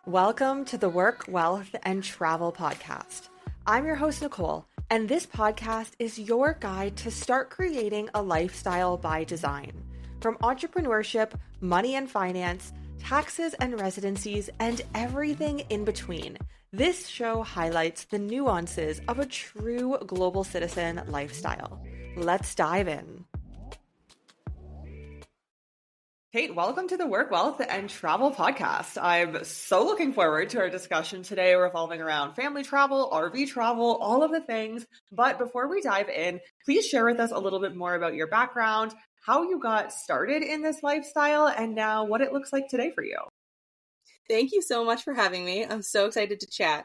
Welcome to the Work, Wealth, and Travel podcast. I'm your host, Nicole, and this podcast is your guide to start creating a lifestyle by design. From entrepreneurship, money and finance, taxes and residencies, and everything in between, this show highlights the nuances of a true global citizen lifestyle. Let's dive in. Kate, welcome to the Work, Wealth, and Travel podcast. I'm so looking forward to our discussion today revolving around family travel, RV travel, all of the things. But before we dive in, please share with us a little bit more about your background, how you got started in this lifestyle, and now what it looks like today for you. Thank you so much for having me. I'm so excited to chat.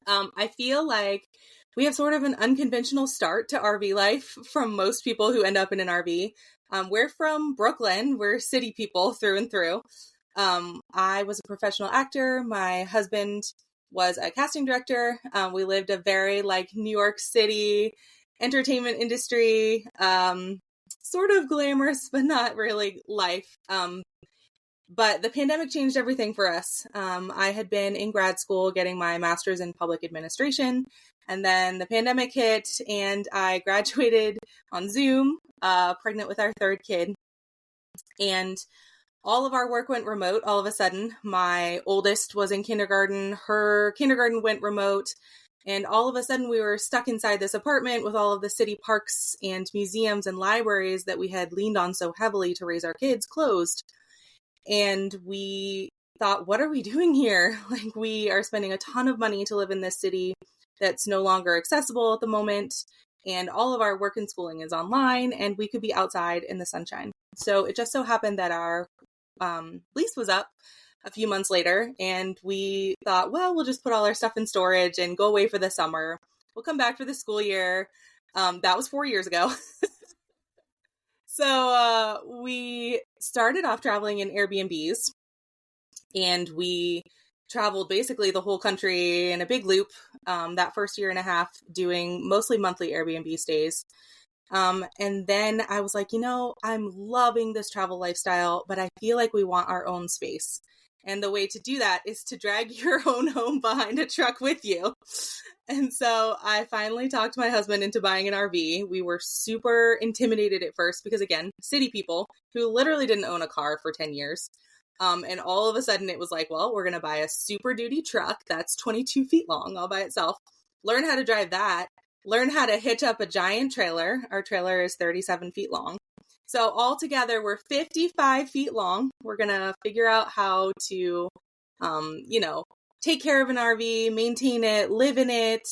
I feel like we have sort of an unconventional start to RV life from most people who end up in an RV. We're from Brooklyn. We're city people through and through. I was a professional actor. My husband was a casting director. We lived a very New York City entertainment industry, sort of glamorous, but not really life. But the pandemic changed everything for us. I had been in grad school getting my master's in public administration, and then the pandemic hit and I graduated on Zoom, pregnant with our third kid. And all of our work went remote all of a sudden. My oldest was in kindergarten. Her kindergarten went remote. And all of a sudden we were stuck inside this apartment with all of the city parks and museums and libraries that we had leaned on so heavily to raise our kids closed. And we thought, what are we doing here? We are spending a ton of money to live in this city that's no longer accessible at the moment. And all of our work and schooling is online, and we could be outside in the sunshine. So it just so happened that our lease was up a few months later, and we thought, well, we'll just put all our stuff in storage and go away for the summer. We'll come back for the school year. That was 4 years ago. So we started off traveling in Airbnbs, and we traveled basically the whole country in a big loop that first year and a half, doing mostly monthly Airbnb stays. And then I was like, I'm loving this travel lifestyle, but I feel like we want our own space. And the way to do that is to drag your own home behind a truck with you. And so I finally talked my husband into buying an RV. We were super intimidated at first because, again, city people who literally didn't own a car for 10 years. And all of a sudden it was like, well, we're going to buy a Super Duty truck that's 22 feet long all by itself. Learn how to drive that. Learn how to hitch up a giant trailer. Our trailer is 37 feet long. So all together, we're 55 feet long. We're going to figure out how to, take care of an RV, maintain it, live in it,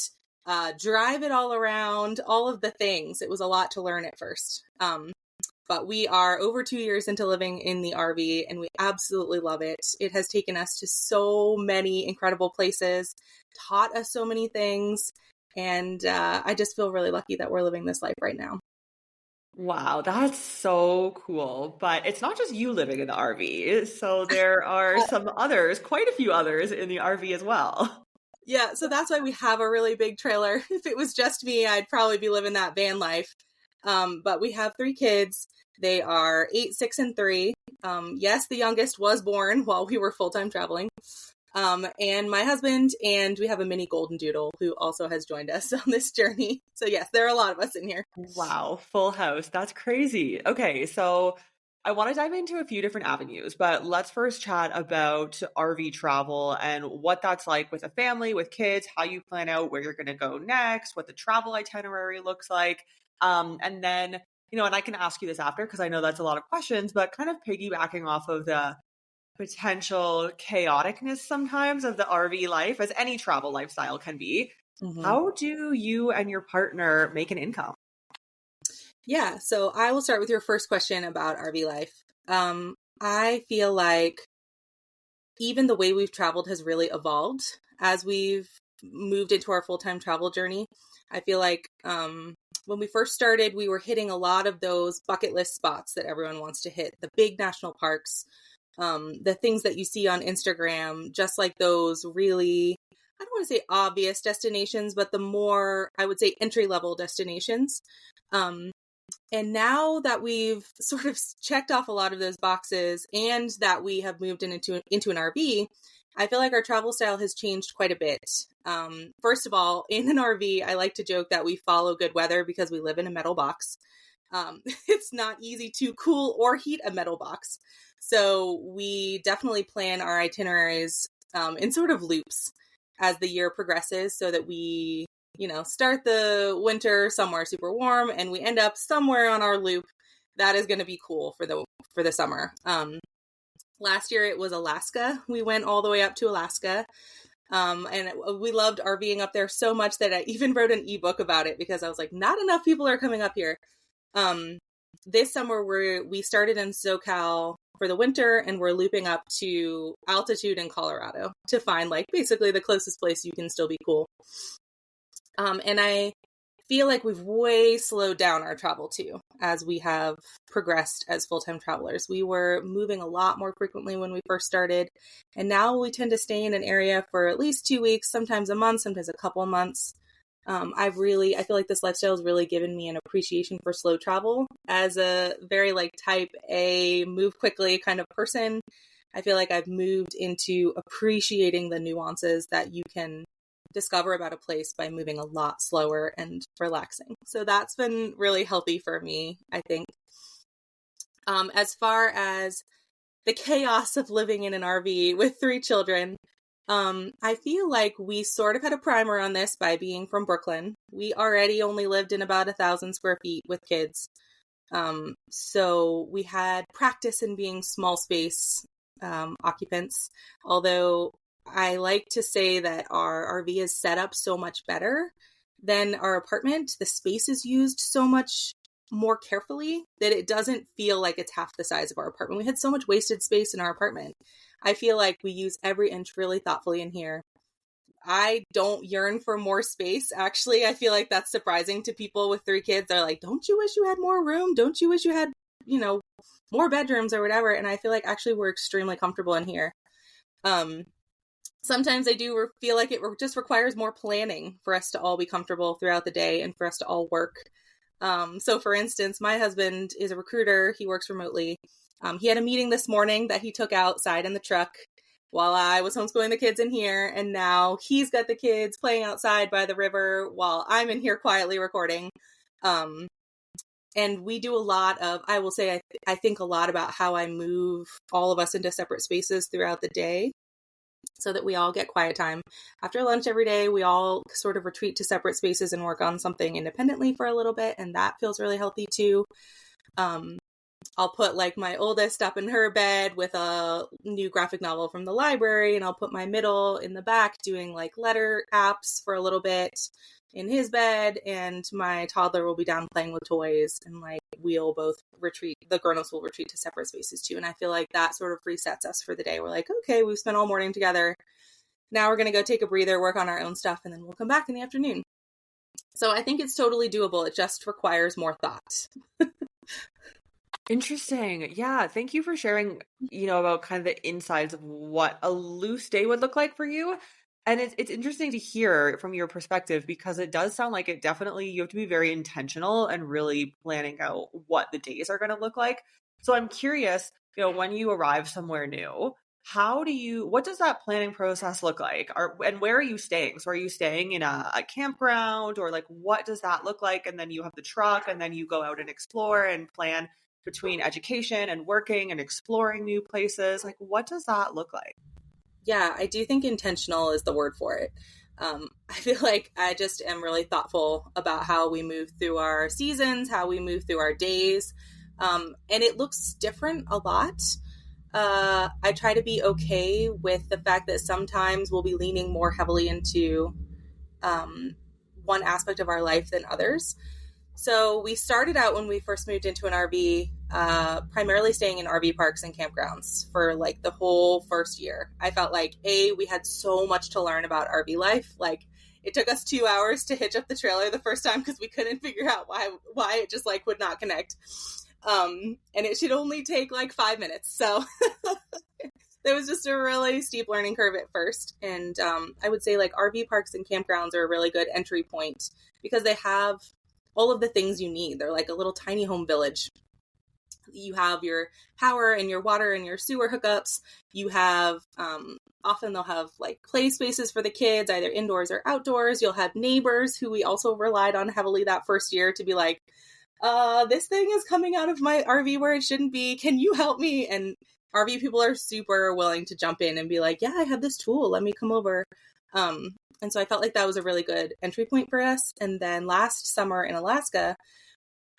drive it all around, all of the things. It was a lot to learn at first. But we are over 2 years into living in the RV, and we absolutely love it. It has taken us to so many incredible places, taught us so many things, and I just feel really lucky that we're living this life right now. Wow, that's so cool. But it's not just you living in the RV. So there are some others, quite a few others in the RV as well. Yeah, so that's why we have a really big trailer. If it was just me, I'd probably be living that van life. But we have 3 kids. They are 8, 6, and 3. Yes, the youngest was born while we were full-time traveling. And my husband, and we have a mini golden doodle who also has joined us on this journey. So yes, there are a lot of us in here. Wow, full house. That's crazy. Okay, so I want to dive into a few different avenues, but let's first chat about RV travel and what that's like with a family, with kids, how you plan out where you're going to go next, what the travel itinerary looks like. And then, and I can ask you this after because I know that's a lot of questions, but kind of piggybacking off of the potential chaoticness sometimes of the RV life, as any travel lifestyle can be. Mm-hmm. How do you and your partner make an income? Yeah, so I will start with your first question about RV life. I feel like even the way we've traveled has really evolved as we've moved into our full-time travel journey. I feel like when we first started, we were hitting a lot of those bucket list spots that everyone wants to hit, the big national parks, the things that you see on Instagram, just like those really, I don't want to say obvious destinations, but the more, I would say, entry-level destinations. And now that we've sort of checked off a lot of those boxes and that we have moved into an RV, I feel like our travel style has changed quite a bit. First of all, in an RV, I like to joke that we follow good weather because we live in a metal box. It's not easy to cool or heat a metal box. So we definitely plan our itineraries in sort of loops as the year progresses so that we, start the winter somewhere super warm and we end up somewhere on our loop that is going to be cool for the summer. Last year it was Alaska. We went all the way up to Alaska. And we loved RVing up there so much that I even wrote an ebook about it because I was like, not enough people are coming up here. This summer we started in SoCal for the winter and we're looping up to altitude in Colorado to find like basically the closest place you can still be cool. And I feel like we've way slowed down our travel too as we have progressed as full-time travelers. We were moving a lot more frequently when we first started, and now we tend to stay in an area for at least 2 weeks, sometimes a month, sometimes a couple of months. I feel like this lifestyle has really given me an appreciation for slow travel. As a very like type A, move quickly kind of person, I feel like I've moved into appreciating the nuances that you can discover about a place by moving a lot slower and relaxing. So that's been really healthy for me, I think. As far as the chaos of living in an RV with 3 children, I feel like we sort of had a primer on this by being from Brooklyn. We already only lived in about 1,000 square feet with kids. So we had practice in being small space occupants, although I like to say that our RV is set up so much better than our apartment. The space is used so much more carefully that it doesn't feel like it's half the size of our apartment. We had so much wasted space in our apartment. I feel like we use every inch really thoughtfully in here. I don't yearn for more space. Actually, I feel like that's surprising to people with 3 kids. They're like, don't you wish you had more room? Don't you wish you had, more bedrooms or whatever? And I feel like actually we're extremely comfortable in here. Sometimes I do feel like it just requires more planning for us to all be comfortable throughout the day and for us to all work. So for instance, my husband is a recruiter. He works remotely. He had a meeting this morning that he took outside in the truck while I was homeschooling the kids in here. And now he's got the kids playing outside by the river while I'm in here quietly recording. And we do a lot of, I will say, I think a lot about how I move all of us into separate spaces throughout the day so that we all get quiet time. After lunch every day, we all sort of retreat to separate spaces and work on something independently for a little bit. And that feels really healthy too. I'll put like my oldest up in her bed with a new graphic novel from the library, and I'll put my middle in the back doing like letter apps for a little bit in his bed, and my toddler will be down playing with toys, and like we'll both retreat, the grown-ups will retreat to separate spaces too. And I feel like that sort of resets us for the day. We're like, okay, we've spent all morning together. Now we're going to go take a breather, work on our own stuff, and then we'll come back in the afternoon. So I think it's totally doable. It just requires more thought. Interesting. Yeah. Thank you for sharing, about kind of the insides of what a loose day would look like for you. And it's interesting to hear from your perspective because it does sound like you have to be very intentional and really planning out what the days are going to look like. So I'm curious, when you arrive somewhere new, what does that planning process look like? And where are you staying? So are you staying in a campground or like, what does that look like? And then you have the truck and then you go out and explore and plan between education and working and exploring new places. Like, what does that look like? Yeah, I do think intentional is the word for it. I feel like I just am really thoughtful about how we move through our seasons, how we move through our days. And it looks different a lot. I try to be okay with the fact that sometimes we'll be leaning more heavily into one aspect of our life than others. So we started out when we first moved into an RV, primarily staying in RV parks and campgrounds for like the whole first year. I felt like, we had so much to learn about RV life. Like it took us 2 hours to hitch up the trailer the first time because we couldn't figure out why it just like would not connect. And it should only take like 5 minutes. So there was just a really steep learning curve at first. And I would say like RV parks and campgrounds are a really good entry point because they have all of the things you need. They're like a little tiny home village. You have your power and your water and your sewer hookups. You have, often they'll have like play spaces for the kids, either indoors or outdoors. You'll have neighbors who we also relied on heavily that first year to be like, this thing is coming out of my RV where it shouldn't be. Can you help me? And RV people are super willing to jump in and be like, yeah, I have this tool. Let me come over. And so I felt like that was a really good entry point for us. And then last summer in Alaska,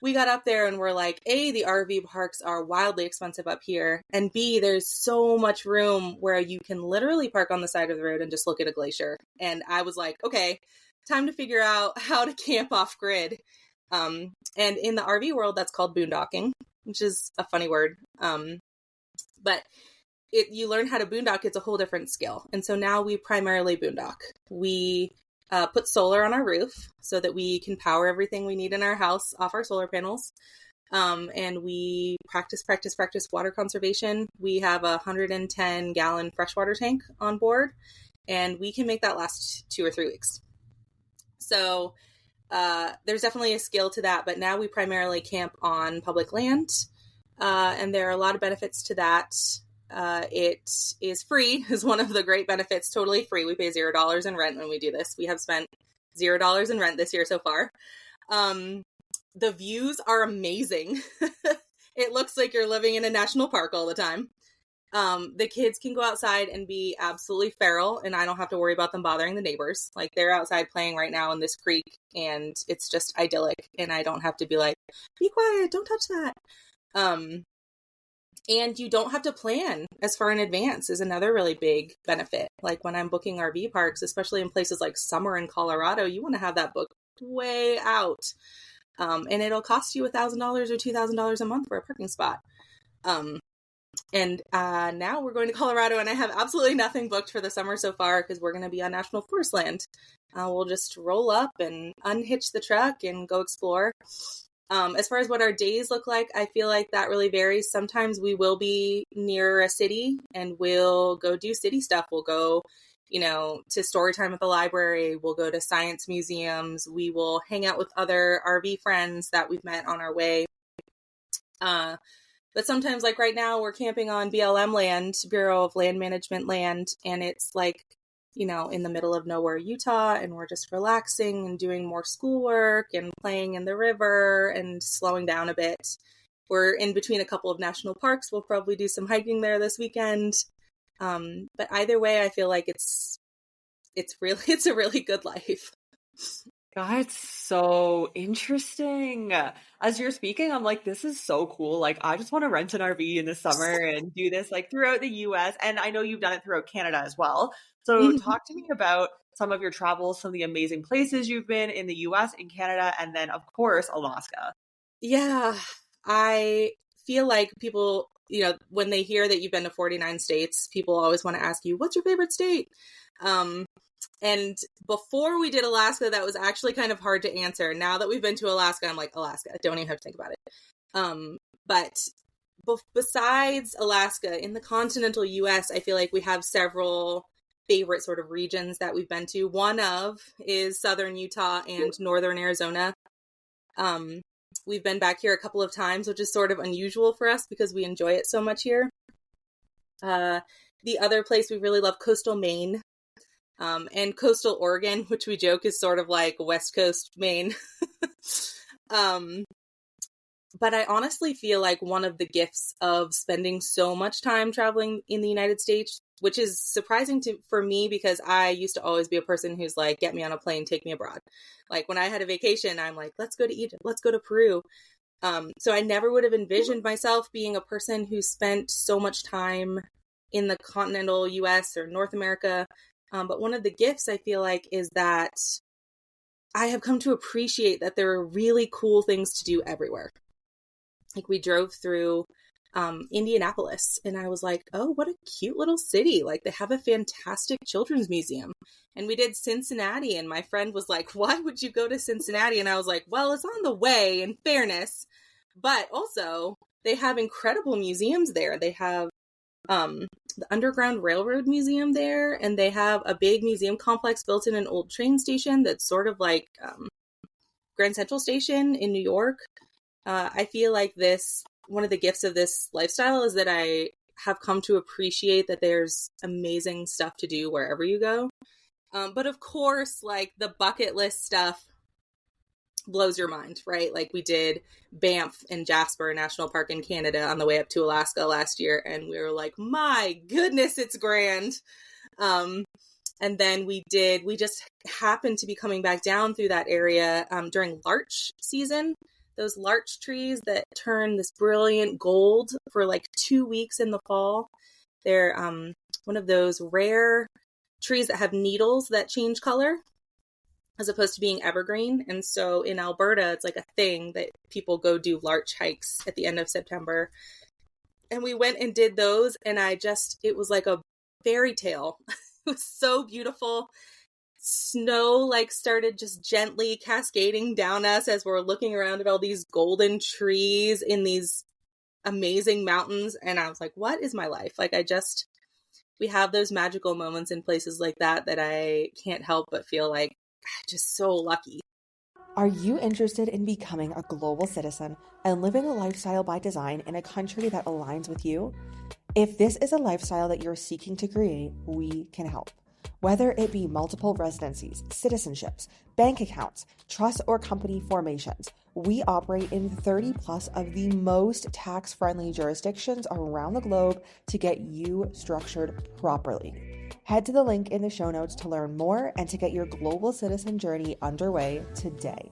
we got up there and we're like, A, the RV parks are wildly expensive up here. And B, there's so much room where you can literally park on the side of the road and just look at a glacier. And I was like, okay, time to figure out how to camp off grid. And in the RV world, that's called boondocking, which is a funny word. But you learn how to boondock, it's a whole different skill. And so now we primarily boondock. We put solar on our roof so that we can power everything we need in our house off our solar panels. And we practice water conservation. We have a 110-gallon freshwater tank on board, and we can make that last 2 or 3 weeks. So there's definitely a skill to that, but now we primarily camp on public land. And there are a lot of benefits to that. It is free, is one of the great benefits, totally free. We pay $0 in rent when we do this. We have spent $0 in rent this year so far. The views are amazing. It looks like you're living in a national park all the time. The kids can go outside and be absolutely feral, and I don't have to worry about them bothering the neighbors. Like, they're outside playing right now in this creek, and it's just idyllic, and I don't have to be like, be quiet, don't touch that. And you don't have to plan as far in advance is another really big benefit. Like when I'm booking RV parks, especially in places like summer in Colorado, you want to have that booked way out. And it'll cost you $1,000 or $2,000 a month for a parking spot. And now we're going to Colorado, and I have absolutely nothing booked for the summer so far because we're going to be on national forest land. We'll just roll up and unhitch the truck and go explore. As far as what our days look like, I feel like that really varies. Sometimes we will be near a city and we'll go do city stuff. We'll go, to story time at the library. We'll go to science museums. We will hang out with other RV friends that we've met on our way. But sometimes, like right now, we're camping on BLM land, Bureau of Land Management land, and it's like, in the middle of nowhere, Utah, and we're just relaxing and doing more schoolwork and playing in the river and slowing down a bit. We're in between a couple of national parks. We'll probably do some hiking there this weekend. But either way, I feel like it's a really good life. That's so interesting. As you're speaking, I'm like, this is so cool. Like, I just want to rent an RV in the summer and do this like throughout the US. And I know you've done it throughout Canada as well. So talk to me about some of your travels, some of the amazing places you've been in the US, in Canada, and then of course, Alaska. Yeah, I feel like people, when they hear that you've been to 49 states, people always want to ask you, what's your favorite state? And before we did Alaska, that was actually kind of hard to answer. Now that we've been to Alaska, I'm like, Alaska, I don't even have to think about it. But besides Alaska, in the continental US, I feel like we have several favorite sort of regions that we've been to. One of is southern Utah and northern Arizona. We've been back here a couple of times, which is sort of unusual for us because we enjoy it so much here. The other place we really love, coastal Maine. And coastal Oregon, which we joke is sort of like West Coast Maine. But I honestly feel like one of the gifts of spending so much time traveling in the United States, which is surprising for me because I used to always be a person who's like, get me on a plane, take me abroad. Like when I had a vacation, I'm like, let's go to Egypt, let's go to Peru. So I never would have envisioned myself being a person who spent so much time in the continental US or North America. But one of the gifts I feel like is that I have come to appreciate that there are really cool things to do everywhere. Like we drove through Indianapolis and I was like, oh, what a cute little city. Like they have a fantastic children's museum. And we did Cincinnati and my friend was like, why would you go to Cincinnati? And I was like, well, it's on the way in fairness, but also they have incredible museums there. They have the Underground Railroad Museum there, and they have a big museum complex built in an old train station that's sort of like Grand Central Station in New York. I feel like this one of the gifts of this lifestyle is that I have come to appreciate that there's amazing stuff to do wherever you go. But of course, like the bucket list stuff blows your mind, right? Like we did Banff and Jasper National Park in Canada on the way up to Alaska last year, and we were like, my goodness, it's grand. And then we just happened to be coming back down through that area during larch season. Those larch trees that turn this brilliant gold for like 2 weeks in the fall. They're one of those rare trees that have needles that change color as opposed to being evergreen. And so in Alberta, it's like a thing that people go do larch hikes at the end of September. And we went and did those, and it was like a fairy tale. It was so beautiful. Snow like started just gently cascading down us as we're looking around at all these golden trees in these amazing mountains. And I was like, what is my life? Like we have those magical moments in places like that I can't help but feel like just so lucky. Are you interested in becoming a global citizen and living a lifestyle by design in a country that aligns with you? If this is a lifestyle that you're seeking to create, we can help. Whether it be multiple residencies, citizenships, bank accounts, trust or company formations, we operate in 30 plus of the most tax-friendly jurisdictions around the globe to get you structured properly. Head to the link in the show notes to learn more and to get your global citizen journey underway today.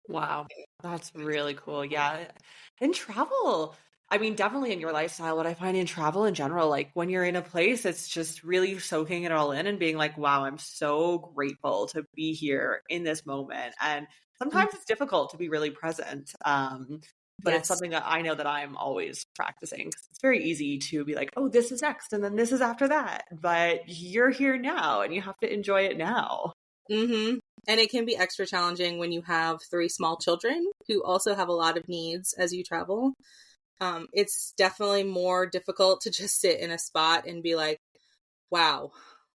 Wow, that's really cool. Yeah. And travel. I mean, definitely in your lifestyle, what I find in travel in general, like when you're in a place, it's just really soaking it all in and being like, wow, I'm so grateful to be here in this moment. And sometimes it's difficult to be really present. But it's Yes. something that I know that I'm always practicing. It's very easy to be like, oh, this is next, and then this is after that. But you're here now, and you have to enjoy it now. Mm-hmm. And it can be extra challenging when you have 3 small children who also have a lot of needs as you travel. It's definitely more difficult to just sit in a spot and be like, wow,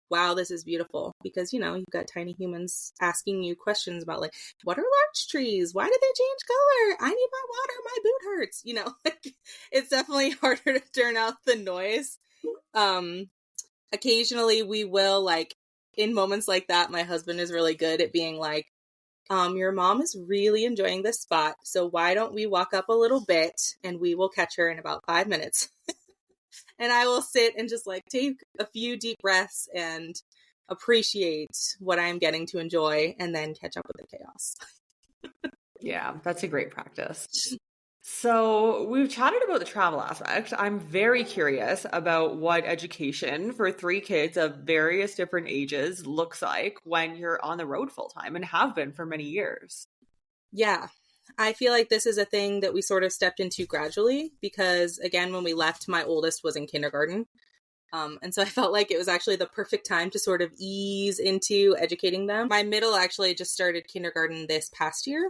this is beautiful. Because, you've got tiny humans asking you questions about like, what are larch trees? Why did they change color? I need my water. My boot hurts. Like, it's definitely harder to turn out the noise. Occasionally we will, like, in moments like that, my husband is really good at being like, your mom is really enjoying this spot, so why don't we walk up a little bit and we will catch her in about 5 minutes. And I will sit and just like take a few deep breaths and appreciate what I'm getting to enjoy and then catch up with the chaos. Yeah, that's a great practice. So we've chatted about the travel aspect. I'm very curious about what education for 3 kids of various different ages looks like when you're on the road full time and have been for many years. Yeah, I feel like this is a thing that we sort of stepped into gradually because, again, when we left, my oldest was in kindergarten. And so I felt like it was actually the perfect time to sort of ease into educating them. My middle actually just started kindergarten this past year.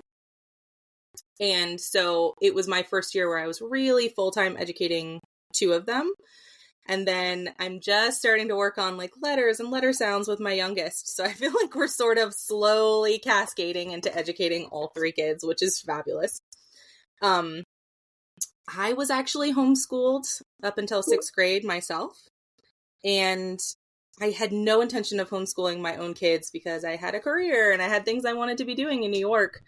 And so it was my first year where I was really full-time educating 2 of them. And then I'm just starting to work on like letters and letter sounds with my youngest. So I feel like we're sort of slowly cascading into educating all 3 kids, which is fabulous. I was actually homeschooled up until 6th grade myself. And I had no intention of homeschooling my own kids because I had a career and I had things I wanted to be doing in New York.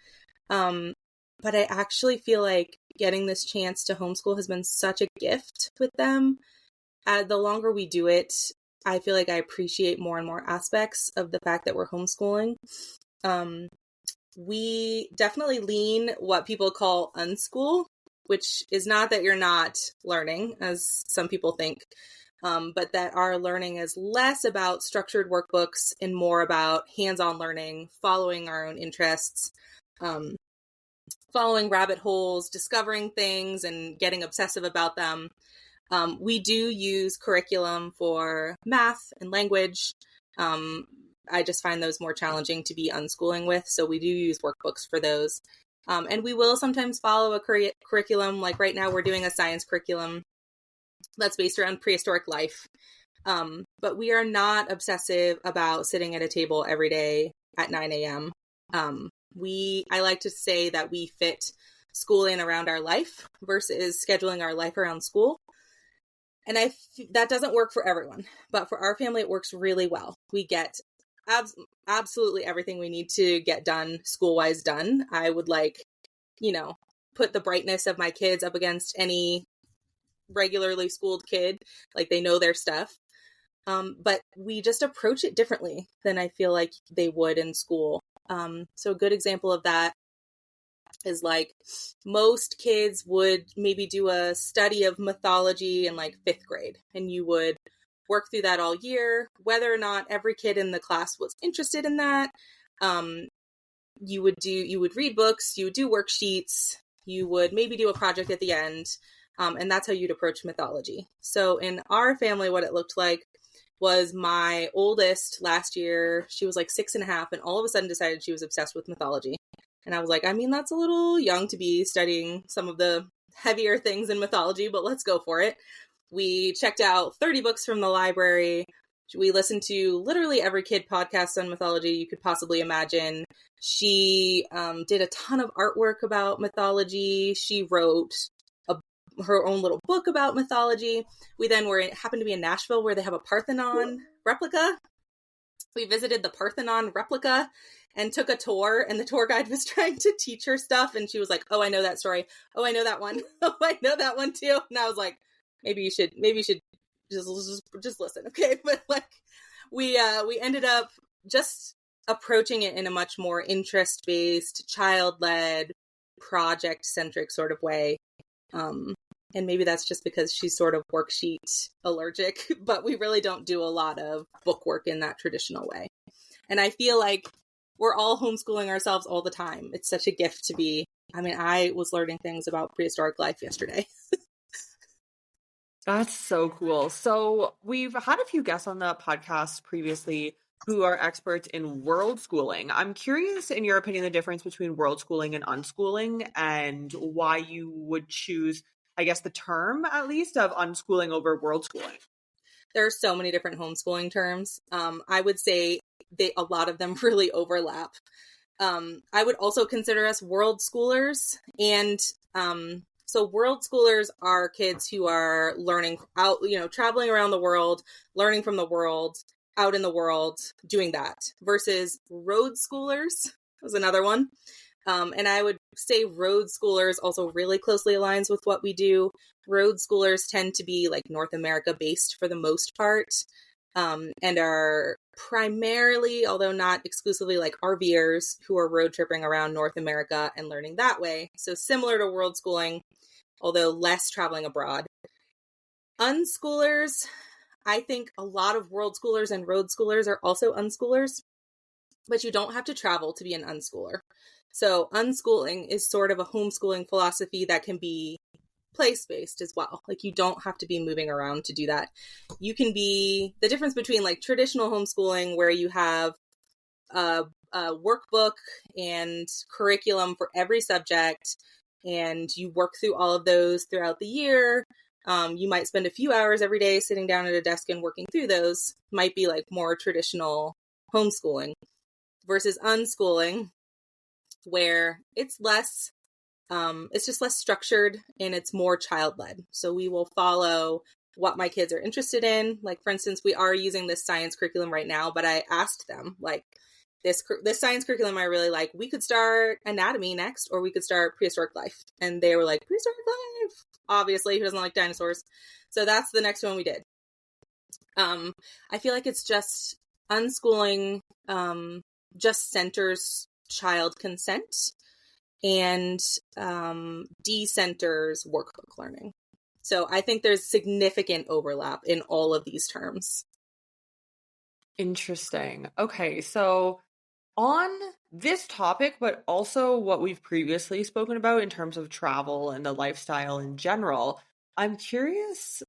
But I actually feel like getting this chance to homeschool has been such a gift with them. The longer we do it, I feel like I appreciate more and more aspects of the fact that we're homeschooling. We definitely lean what people call unschool, which is not that you're not learning, as some people think, but that our learning is less about structured workbooks and more about hands-on learning, following our own interests, following rabbit holes, discovering things, and getting obsessive about them. We do use curriculum for math and language. I just find those more challenging to be unschooling with, so we do use workbooks for those. And we will sometimes follow a curriculum, like right now we're doing a science curriculum that's based around prehistoric life. But we are not obsessive about sitting at a table every day at 9 a.m. I like to say that we fit school in around our life versus scheduling our life around school. And that doesn't work for everyone, but for our family, it works really well. We get absolutely everything we need to get done school-wise done. I would put the brightness of my kids up against any regularly schooled kid. Like, they know their stuff. But we just approach it differently than I feel like they would in school. So a good example of that is like most kids would maybe do a study of mythology in like 5th grade, and you would work through that all year, whether or not every kid in the class was interested in that. You would read books, you would do worksheets, you would maybe do a project at the end. And that's how you'd approach mythology. So in our family, what it looked like was my oldest last year, she was like 6.5, and all of a sudden decided she was obsessed with mythology. And I was like, I mean, that's a little young to be studying some of the heavier things in mythology, but let's go for it. We checked out 30 books from the library. We listened to literally every kid podcast on mythology you could possibly imagine. She did a ton of artwork about mythology. She wrote her own little book about mythology. We then happened to be in Nashville, where they have a Parthenon replica. We visited the Parthenon replica and took a tour, and the tour guide was trying to teach her stuff, and she was like, oh, I know that story. Oh, I know that one. Oh, I know that one too. And I was like, maybe you should just listen. Okay. But like, we ended up just approaching it in a much more interest-based, child-led, project-centric sort of way. And maybe that's just because she's sort of worksheet allergic, but we really don't do a lot of book work in that traditional way. And I feel like we're all homeschooling ourselves all the time. It's such a gift to be. I mean, I was learning things about prehistoric life yesterday. That's so cool. So we've had a few guests on the podcast previously who are experts in world schooling. I'm curious, in your opinion, the difference between world schooling and unschooling, and why you would choose, I guess, the term, at least, of unschooling over world schooling. There are so many different homeschooling terms. I would say a lot of them really overlap. I would also consider us world schoolers. And so world schoolers are kids who are learning out, traveling around the world, learning from the world, out in the world, doing that, versus road schoolers was another one. And I would say road schoolers also really closely aligns with what we do. Road schoolers tend to be like North America based for the most part, and are primarily, although not exclusively, like RVers who are road tripping around North America and learning that way. So similar to world schooling, although less traveling abroad. Unschoolers, I think a lot of world schoolers and road schoolers are also unschoolers, but you don't have to travel to be an unschooler. So unschooling is sort of a homeschooling philosophy that can be place-based as well. Like, you don't have to be moving around to do that. You can be, the difference between like traditional homeschooling, where you have a workbook and curriculum for every subject, and you work through all of those throughout the year. You might spend a few hours every day sitting down at a desk and working through those, might be like more traditional homeschooling, versus unschooling, where it's just less structured and it's more child-led. So we will follow what my kids are interested in. Like, for instance, we are using this science curriculum right now, but I asked them, like, this science curriculum I really like, we could start anatomy next, or we could start prehistoric life. And they were like, prehistoric life? Obviously, who doesn't like dinosaurs? So that's the next one we did. I feel like it's just unschooling, just centers child consent and decenters workbook learning. So I think there's significant overlap in all of these terms. Interesting. Okay, so on this topic, but also what we've previously spoken about in terms of travel and the lifestyle in general, I'm curious,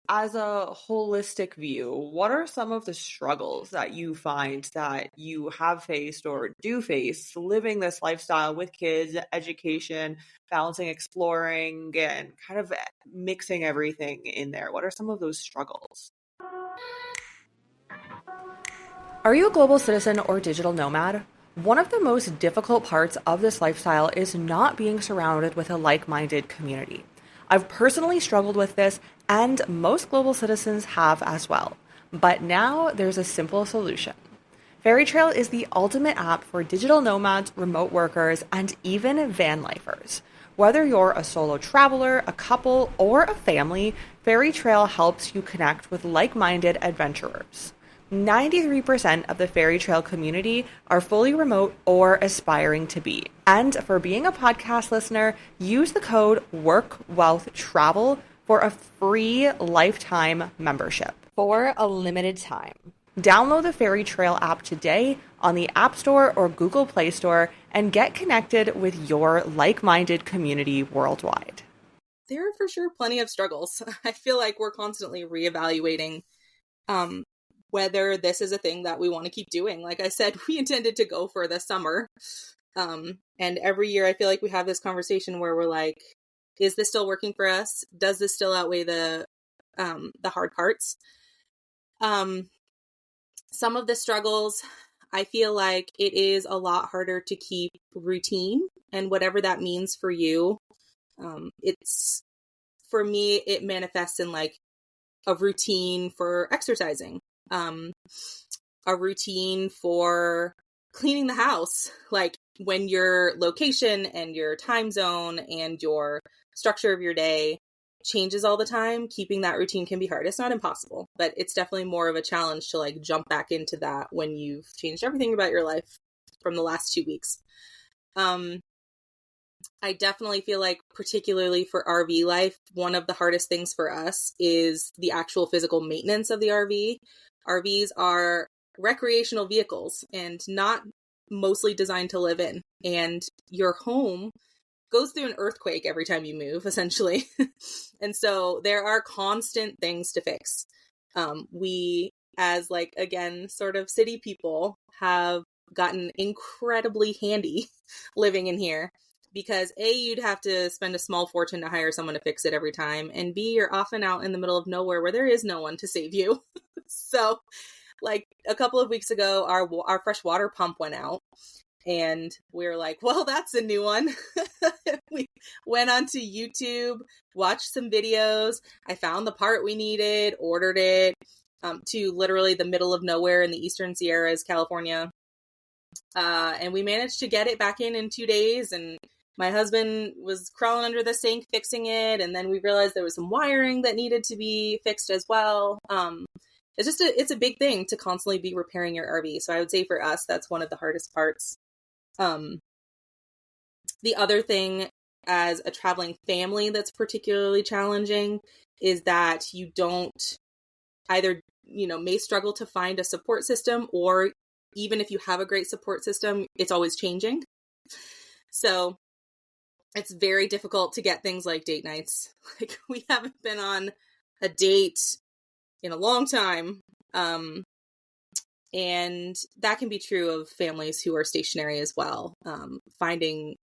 as a holistic view, what are some of the struggles that you find that you have faced or do face living this lifestyle with kids, education, balancing, exploring, and kind of mixing everything in there? What are some of those struggles? Are you a global citizen or digital nomad? One of the most difficult parts of this lifestyle is not being surrounded with a like minded community. I've personally struggled with this, and most global citizens have as well. But now there's a simple solution. Fairy Trail is the ultimate app for digital nomads, remote workers, and even van lifers. Whether you're a solo traveler, a couple, or a family, Fairy Trail helps you connect with like minded adventurers. 93% of the Fairy Trail community are fully remote or aspiring to be. And for being a podcast listener, use the code WorkWealthTravel for a free lifetime membership for a limited time. Download the Fairy Trail app today on the App Store or Google Play Store and get connected with your like-minded community worldwide. There are for sure plenty of struggles. I feel like we're constantly reevaluating whether this is a thing that we want to keep doing. Like I said, we intended to go for the summer. And every year I feel like we have this conversation where we're like, is this still working for us? Does this still outweigh the hard parts? Some of the struggles, I feel like it is a lot harder to keep routine, and whatever that means for you. It's, for me, it manifests in like a routine for exercising, a routine for cleaning the house. Like when your location and your time zone and your structure of your day changes all the time, keeping that routine can be hard. It's not impossible, but it's definitely more of a challenge to like jump back into that when you've changed everything about your life from the last 2 weeks. I definitely feel like, particularly for RV life, one of the hardest things for us is the actual physical maintenance of the RV. RVs are recreational vehicles and not mostly designed to live in. And your home goes through an earthquake every time you move, essentially. And so there are constant things to fix. We, as like, again, sort of city people, have gotten incredibly handy living in here. Because A, you'd have to spend a small fortune to hire someone to fix it every time. And B, you're often out in the middle of nowhere where there is no one to save you. So like a couple of weeks ago, our fresh water pump went out. And we were like, well, that's a new one. We went onto YouTube, watched some videos. I found the part we needed, ordered it to literally the middle of nowhere in the Eastern Sierras, California. And we managed to get it back in 2 days. And my husband was crawling under the sink fixing it. And then we realized there was some wiring that needed to be fixed as well. It's a big thing to constantly be repairing your RV. So I would say for us, that's one of the hardest parts. The other thing as a traveling family that's particularly challenging is that you don't either, may struggle to find a support system, or even if you have a great support system, it's always changing. So it's very difficult to get things like date nights. Like we haven't been on a date in a long time. And that can be true of families who are stationary as well. Finding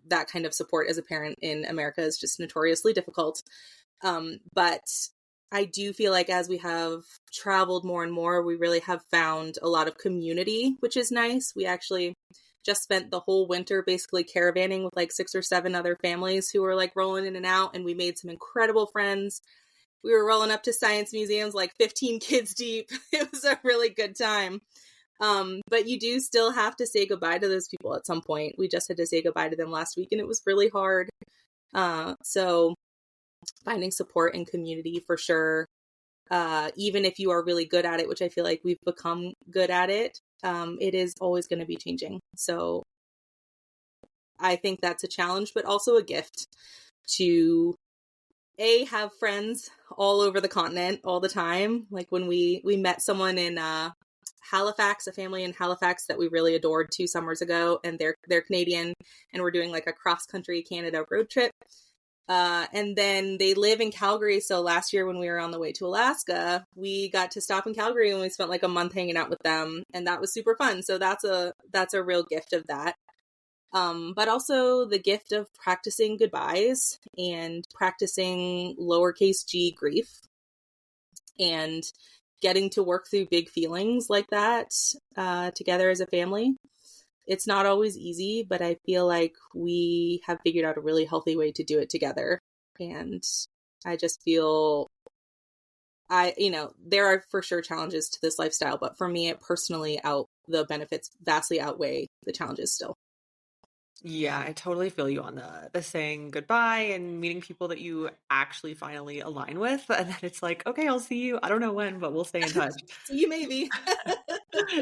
that kind of support as a parent in America is just notoriously difficult. But I do feel like as we have traveled more and more, we really have found a lot of community, which is nice. We actually just spent the whole winter basically caravanning with like 6 or 7 other families who were like rolling in and out, and we made some incredible friends. We were rolling up to science museums like 15 kids deep. It was a really good time. But you do still have to say goodbye to those people at some point. We just had to say goodbye to them last week, and it was really hard. So finding support and community for sure. Even if you are really good at it, which I feel like we've become good at it, it is always going to be changing. So I think that's a challenge, but also a gift to have friends all over the continent all the time. Like when we met someone in Halifax, a family in Halifax that we really adored 2 summers ago, and they're Canadian, and we're doing like a cross-country Canada road trip. And then they live in Calgary. So last year when we were on the way to Alaska, we got to stop in Calgary and we spent like a month hanging out with them, and that was super fun. So that's a real gift of that. But also the gift of practicing goodbyes and practicing lowercase g grief and getting to work through big feelings like that together as a family. it's not always easy, but I feel like we have figured out a really healthy way to do it together. And I just feel there are for sure challenges to this lifestyle, but for me, it personally the benefits vastly outweigh the challenges still. Yeah, I totally feel you on the saying goodbye and meeting people that you actually finally align with. And then it's like, okay, I'll see you. I don't know when, but we'll stay in touch. See you maybe.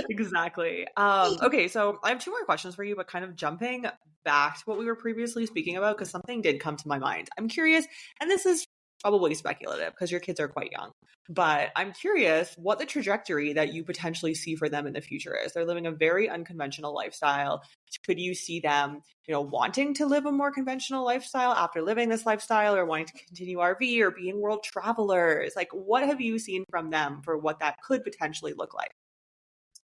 Exactly. Okay, so I have two more questions for you, but kind of jumping back to what we were previously speaking about, because something did come to my mind. I'm curious, and this is probably speculative because your kids are quite young, but I'm curious what the trajectory that you potentially see for them in the future is. They're living a very unconventional lifestyle. Could you see them, wanting to live a more conventional lifestyle after living this lifestyle, or wanting to continue RV or being world travelers? Like, what have you seen from them for what that could potentially look like?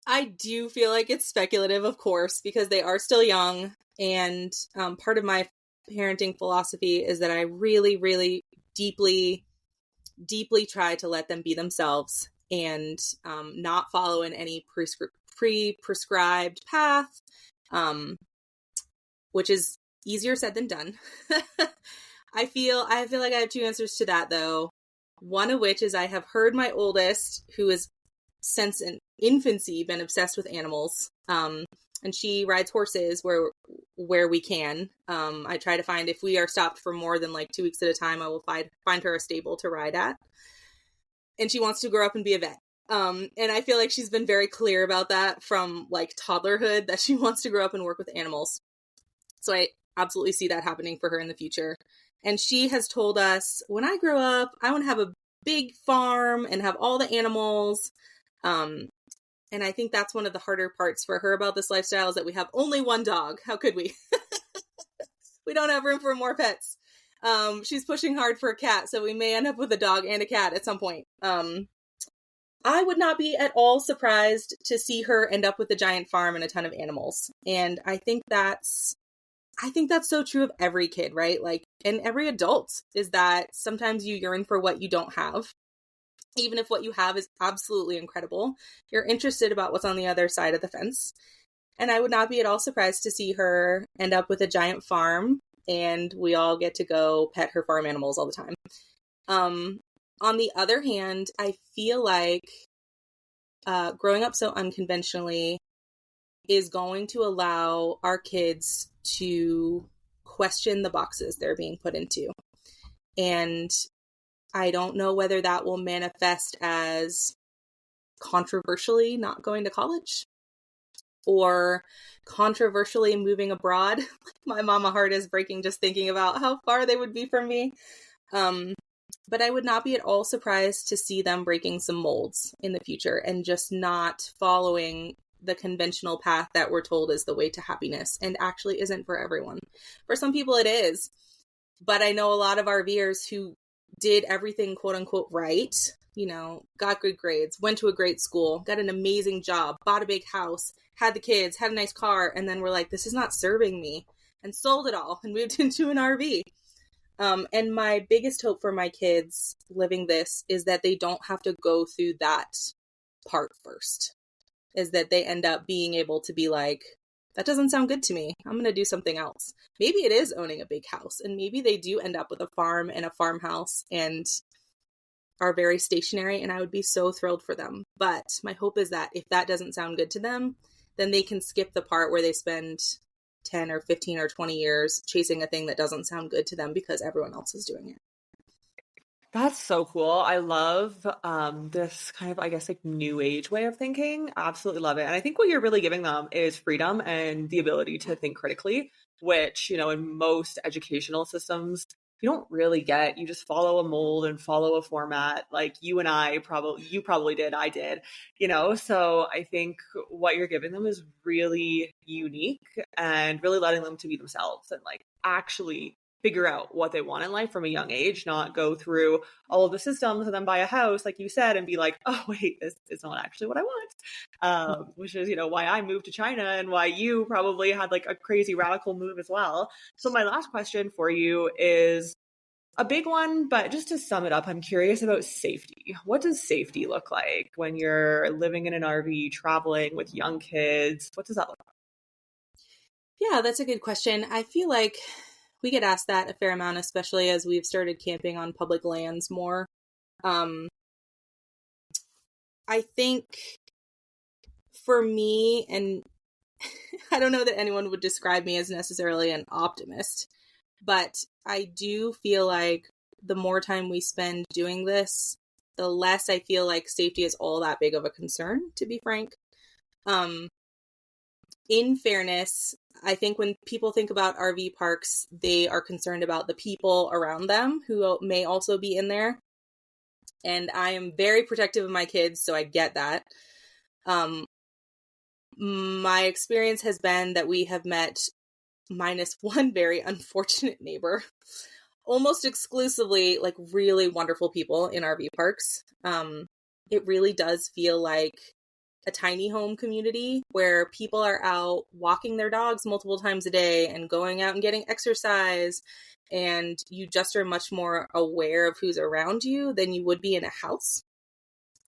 I do feel like it's speculative, of course, because they are still young. And part of my parenting philosophy is that I really, really deeply, deeply try to let them be themselves and not follow in any pre-prescribed path, which is easier said than done. I feel like I have two answers to that, though. One of which is I have heard my oldest, who is since an infancy been obsessed with animals, and she rides horses where we can. I try to find, if we are stopped for more than like 2 weeks at a time, I will find her a stable to ride at. And she wants to grow up and be a vet. And I feel like she's been very clear about that from like toddlerhood, that she wants to grow up and work with animals. So I absolutely see that happening for her in the future. And she has told us, when I grow up, I want to have a big farm and have all the animals. And I think that's one of the harder parts for her about this lifestyle, is that we have only one dog. How could we? We don't have room for more pets. She's pushing hard for a cat, so we may end up with a dog and a cat at some point. I would not be at all surprised to see her end up with a giant farm and a ton of animals. And I think that's so true of every kid, right? Like, and every adult, is that sometimes you yearn for what you don't have. Even if what you have is absolutely incredible, you're interested about what's on the other side of the fence. And I would not be at all surprised to see her end up with a giant farm, and we all get to go pet her farm animals all the time. On the other hand, I feel like growing up so unconventionally is going to allow our kids to question the boxes they're being put into. And I don't know whether that will manifest as controversially not going to college, or controversially moving abroad. My mama heart is breaking just thinking about how far they would be from me. But I would not be at all surprised to see them breaking some molds in the future and just not following the conventional path that we're told is the way to happiness, and actually isn't for everyone. For some people it is, but I know a lot of RVers who did everything quote unquote right, got good grades, went to a great school, got an amazing job, bought a big house, had the kids, had a nice car, and then were like, this is not serving me, and sold it all and moved into an RV. And my biggest hope for my kids living this is that they don't have to go through that part first, is that they end up being able to be like, that doesn't sound good to me. I'm going to do something else. Maybe it is owning a big house, and maybe they do end up with a farm and a farmhouse and are very stationary, and I would be so thrilled for them. But my hope is that if that doesn't sound good to them, then they can skip the part where they spend 10 or 15 or 20 years chasing a thing that doesn't sound good to them because everyone else is doing it. That's so cool. I love this kind of, I guess, like new age way of thinking. Absolutely love it. And I think what you're really giving them is freedom and the ability to think critically, which, in most educational systems, you don't really get. You just follow a mold and follow a format, like you probably did, I did, So I think what you're giving them is really unique, and really letting them to be themselves and like actually figure out what they want in life from a young age, not go through all of the systems and then buy a house, like you said, and be like, oh, wait, this is not actually what I want. Which is, why I moved to China, and why you probably had like a crazy radical move as well. So my last question for you is a big one, but just to sum it up, I'm curious about safety. What does safety look like when you're living in an RV, traveling with young kids? What does that look like? Yeah, that's a good question. I feel like we get asked that a fair amount, especially as we've started camping on public lands more. Um, I think for me, and I don't know that anyone would describe me as necessarily an optimist, but I do feel like the more time we spend doing this, the less I feel like safety is all that big of a concern, to be frank. Um, in fairness, I think when people think about RV parks, they are concerned about the people around them who may also be in there. And I am very protective of my kids, so I get that. My experience has been that we have met, minus one very unfortunate neighbor, almost exclusively like really wonderful people in RV parks. It really does feel like a tiny home community where people are out walking their dogs multiple times a day and going out and getting exercise. And you just are much more aware of who's around you than you would be in a house.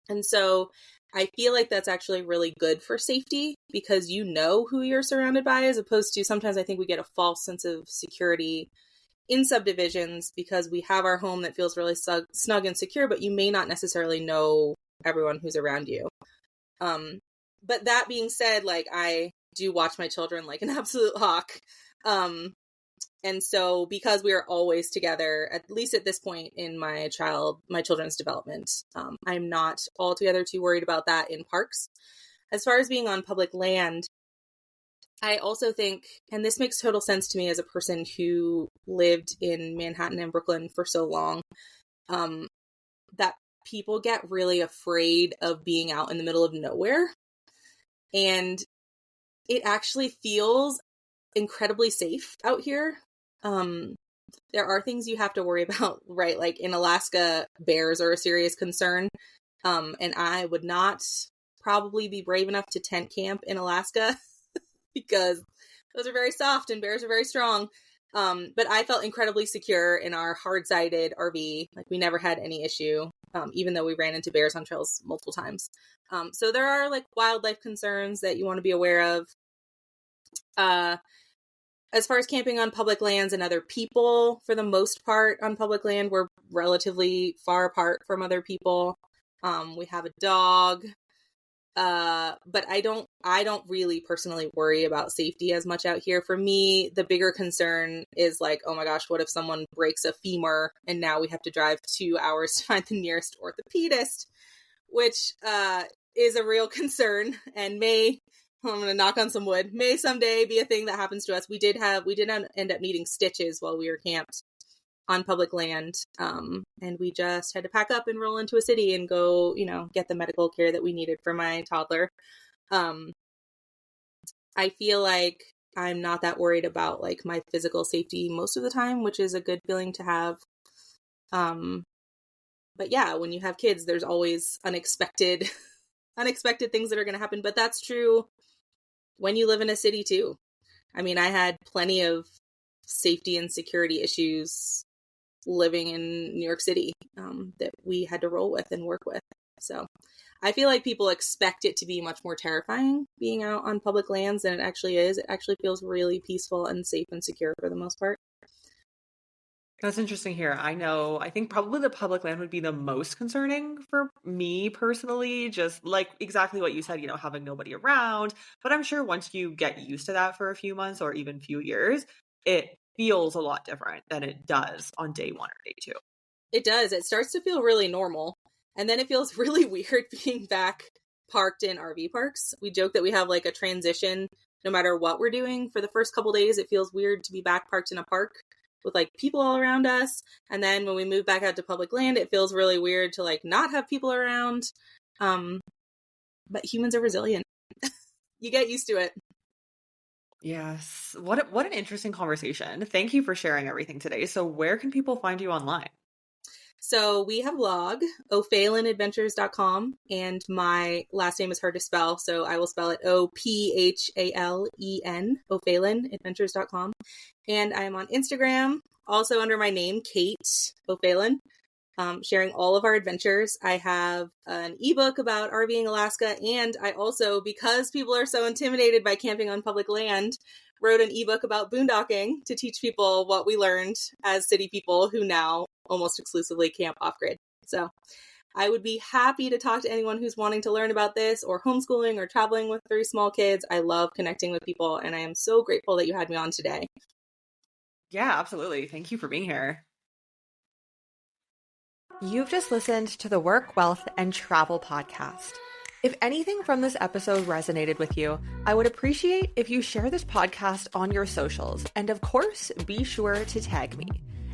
And so I feel like that's actually really good for safety because you know who you're surrounded by, as opposed to sometimes I think we get a false sense of security in subdivisions because we have our home that feels really snug and secure, but you may not necessarily know everyone who's around you. But that being said, like I do watch my children like an absolute hawk. And so because we are always together, at least at this point in my children's development, I'm not altogether too worried about that in parks. As far as being on public land, I also think, and this makes total sense to me as a person who lived in Manhattan and Brooklyn for so long, that people get really afraid of being out in the middle of nowhere. And it actually feels incredibly safe out here. There are things you have to worry about, right? Like in Alaska, bears are a serious concern. And I would not probably be brave enough to tent camp in Alaska because those are very soft and bears are very strong. But I felt incredibly secure in our hard-sided RV. Like we never had any issue, even though we ran into bears on trails multiple times. So there are like wildlife concerns that you want to be aware of. As far as camping on public lands and other people, for the most part on public land, we're relatively far apart from other people. We have a dog. But I don't really personally worry about safety as much out here. For me, the bigger concern is like, oh my gosh, what if someone breaks a femur and now we have to drive 2 hours to find the nearest orthopedist, which is a real concern and I'm going to knock on some wood, may someday be a thing that happens to us. We did end up needing stitches while we were camped on public land. And we just had to pack up and roll into a city and go, get the medical care that we needed for my toddler. I feel like I'm not that worried about like my physical safety most of the time, which is a good feeling to have. But yeah, when you have kids, there's always unexpected things that are going to happen. But that's true when you live in a city too. I mean, I had plenty of safety and security issues living in New York City that we had to roll with and work with. So I feel like people expect it to be much more terrifying being out on public lands than it actually is. It actually feels really peaceful and safe and secure for the most part. That's interesting here. I think probably the public land would be the most concerning for me personally, just like exactly what you said, having nobody around. But I'm sure once you get used to that for a few months or even few years, it feels a lot different than it does on day 1 or day 2. It does. It starts to feel really normal. And then it feels really weird being back parked in RV parks. We joke that we have like a transition no matter what we're doing. For the first couple days, it feels weird to be back parked in a park with like people all around us. And then when we move back out to public land, it feels really weird to like not have people around. But humans are resilient. You get used to it. Yes. What an interesting conversation. Thank you for sharing everything today. So where can people find you online? So we have a blog, ophalenadventures.com, and my last name is hard to spell, so I will spell it Ophalen, ophalenadventures.com. And I am on Instagram, also under my name, Kate Ophalen, sharing all of our adventures. I have an ebook about RVing Alaska, and I also, because people are so intimidated by camping on public land, wrote an ebook about boondocking to teach people what we learned as city people who now almost exclusively camp off-grid. So I would be happy to talk to anyone who's wanting to learn about this or homeschooling or traveling with very small kids. I love connecting with people, and I am so grateful that you had me on today. Yeah, absolutely. Thank you for being here. You've just listened to the Work, Wealth, and Travel podcast. If anything from this episode resonated with you, I would appreciate if you share this podcast on your socials. And of course, be sure to tag me.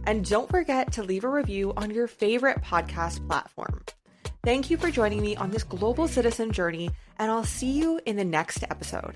And don't forget to leave a review on your favorite podcast platform. Thank you for joining me on this global citizen journey, and I'll see you in the next episode.